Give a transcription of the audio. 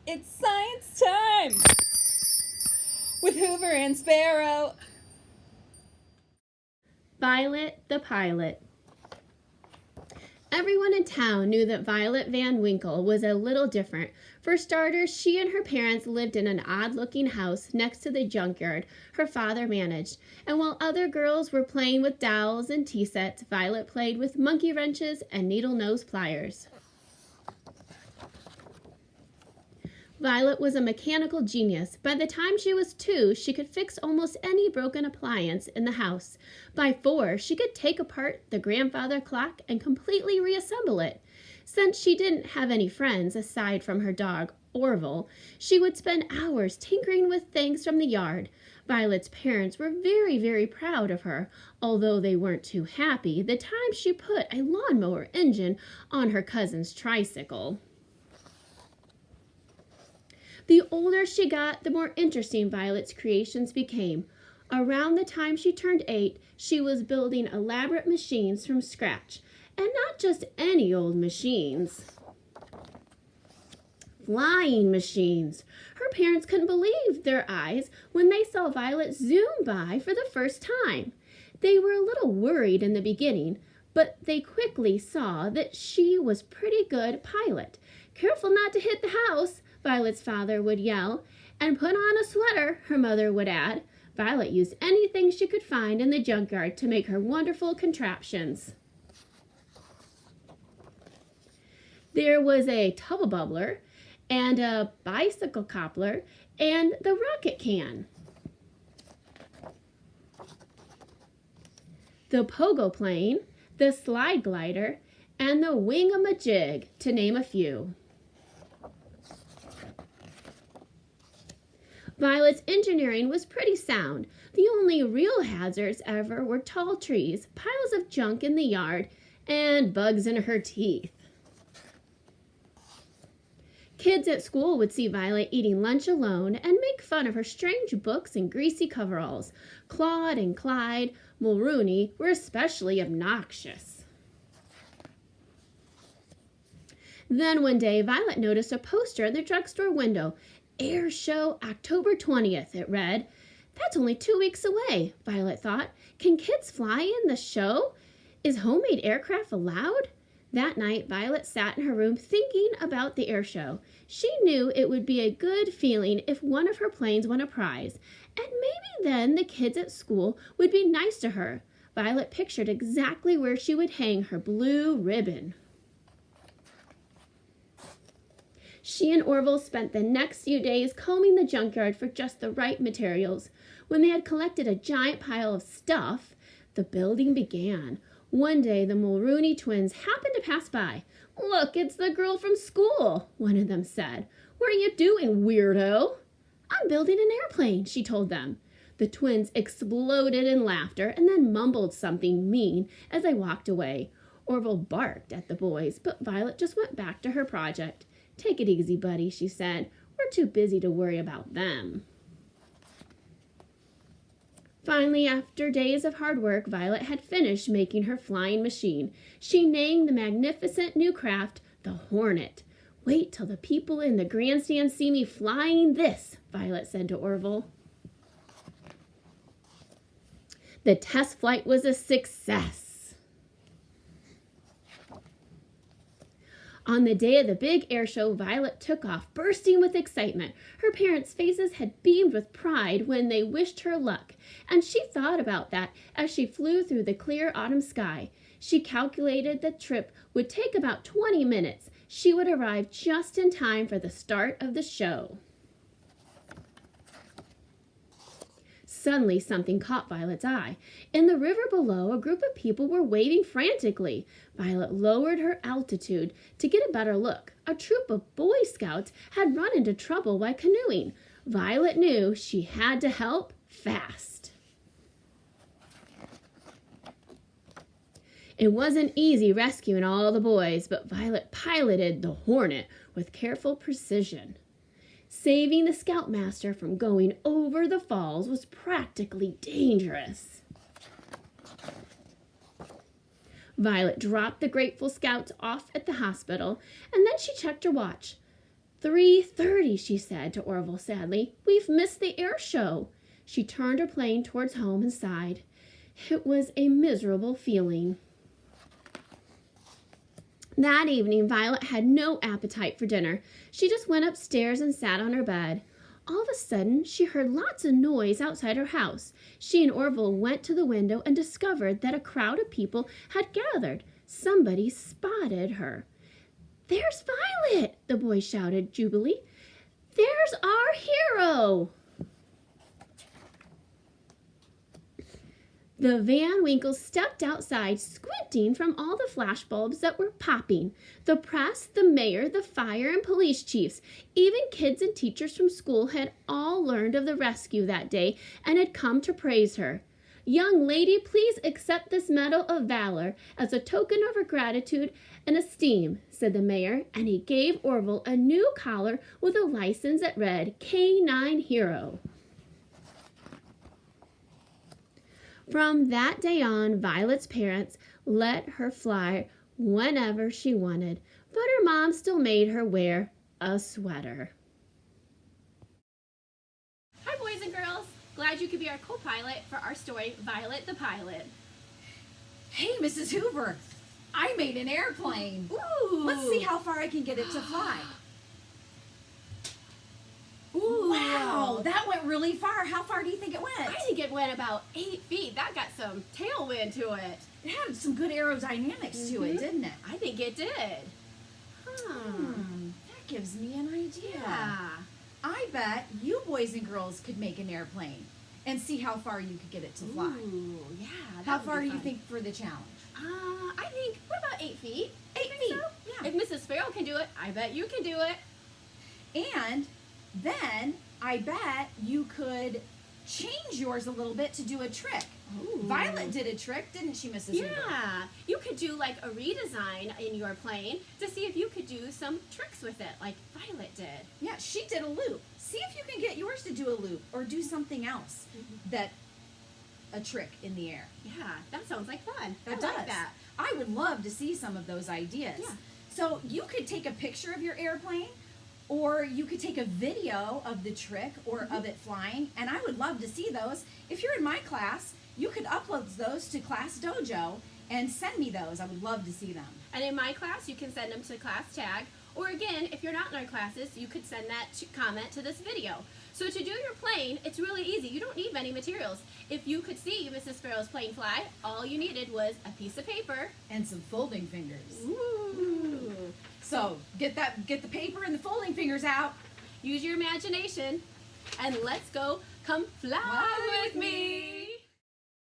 It's science time with Hoover and Sparrow. Violet the Pilot. Everyone in town knew that Violet Van Winkle was a little different. For starters, she and her parents lived in an odd-looking house next to the junkyard her father managed, and while other girls were playing with dolls and tea sets, Violet played with monkey wrenches and needle-nose pliers. Violet was a mechanical genius. By the time she was 2, she could fix almost any broken appliance in the house. By 4, she could take apart the grandfather clock and completely reassemble it. Since she didn't have any friends aside from her dog, Orville, she would spend hours tinkering with things from the yard. Violet's parents were very, very proud of her, although they weren't too happy the time she put a lawnmower engine on her cousin's tricycle. The older she got, the more interesting Violet's creations became. Around the time she turned 8, she was building elaborate machines from scratch, and not just any old machines. Flying machines. Her parents couldn't believe their eyes when they saw Violet zoom by for the first time. They were a little worried in the beginning, but they quickly saw that she was a pretty good pilot. "Careful not to hit the house," Violet's father would yell, "and put on a sweater," her mother would add. Violet used anything she could find in the junkyard to make her wonderful contraptions. There was a tubble bubbler, and a bicycle coupler, and the rocket can. The pogo plane, the slide glider, and the wing-a-majig, to name a few. Violet's engineering was pretty sound. The only real hazards ever were tall trees, piles of junk in the yard, and bugs in her teeth. Kids at school would see Violet eating lunch alone and make fun of her strange books and greasy coveralls. Claude and Clyde Mulrooney were especially obnoxious. Then one day, Violet noticed a poster in the drugstore window. "Air Show, October 20th, it read. "That's only 2 weeks away," Violet thought. "Can kids fly in the show? Is homemade aircraft allowed?" That night, Violet sat in her room thinking about the air show. She knew it would be a good feeling if one of her planes won a prize, and maybe then the kids at school would be nice to her. Violet pictured exactly where she would hang her blue ribbon. She and Orville spent the next few days combing the junkyard for just the right materials. When they had collected a giant pile of stuff, the building began. One day, the Mulrooney twins happened to pass by. "Look, it's the girl from school," one of them said. "What are you doing, weirdo?" "I'm building an airplane," she told them. The twins exploded in laughter and then mumbled something mean as they walked away. Orville barked at the boys, but Violet just went back to her project. "Take it easy, buddy," she said. "We're too busy to worry about them." Finally, after days of hard work, Violet had finished making her flying machine. She named the magnificent new craft the Hornet. "Wait till the people in the grandstand see me flying this," Violet said to Orville. The test flight was a success. On the day of the big air show, Violet took off, bursting with excitement. Her parents' faces had beamed with pride when they wished her luck, and she thought about that as she flew through the clear autumn sky. She calculated the trip would take about 20 minutes. She would arrive just in time for the start of the show. Suddenly, something caught Violet's eye. In the river below, a group of people were waving frantically. Violet lowered her altitude to get a better look. A troop of Boy Scouts had run into trouble while canoeing. Violet knew she had to help fast. It wasn't easy rescuing all the boys, but Violet piloted the Hornet with careful precision. Saving the Scoutmaster from going over the falls was practically dangerous. Violet dropped the grateful Scouts off at the hospital, and then she checked her watch. 3:30, she said to Orville sadly. We've missed the air show. She turned her plane towards home and sighed. It was a miserable feeling. That evening, Violet had no appetite for dinner. She just went upstairs and sat on her bed. All of a sudden, she heard lots of noise outside her house. She and Orville went to the window and discovered that a crowd of people had gathered. Somebody spotted her. There's Violet, the boy shouted jubilantly. There's our hero. The Van Winkles stepped outside, squinting from all the flashbulbs that were popping. The press, the mayor, the fire and police chiefs, even kids and teachers from school had all learned of the rescue that day and had come to praise her. Young lady, please accept this Medal of Valor as a token of her gratitude and esteem, said the mayor, and he gave Orville a new collar with a license that read K9 Hero. From that day on, Violet's parents let her fly whenever she wanted, but her mom still made her wear a sweater. Hi, boys and girls. Glad you could be our co-pilot for our story, Violet the Pilot. Hey, Mrs. Hoover, I made an airplane. Ooh. Let's see how far I can get it to fly. Ooh. Wow, that went really far. How far do you think it went? I think it went about 8 feet. That got some tailwind to it. It had some good aerodynamics to it, didn't it? I think it did. That gives me an idea. Yeah. I bet you boys and girls could make an airplane and see how far you could get it to fly. Ooh, yeah. How far do you think for the challenge? I think, what about 8 feet? 8 feet, So? yeah. If Mrs. Sparrow can do it, I bet you can do it. And then I bet you could change yours a little bit to do a trick. Ooh. Violet did a trick, didn't she, Mrs. Hoover? Yeah. You could do like a redesign in your plane to see if you could do some tricks with it, like Violet did. Yeah, she did a loop. See if you can get yours to do a loop or do something else a trick in the air. Yeah, that sounds like fun. That I does. like that. I would love to see some of those ideas. Yeah. So you could take a picture of your airplane, or you could take a video of the trick or of it flying, and I would love to see those. If you're in my class, you could upload those to Class Dojo and send me those. I would love to see them. And in my class, you can send them to class tag. Or again, if you're not in our classes, you could send that comment to this video. So to do your plane, it's really easy. You don't need many materials. If you could see Mrs. Sparrow's plane fly, all you needed was a piece of paper. And some folding fingers. Ooh. So get the paper and the folding fingers out. Use your imagination, and let's go. Come fly with me.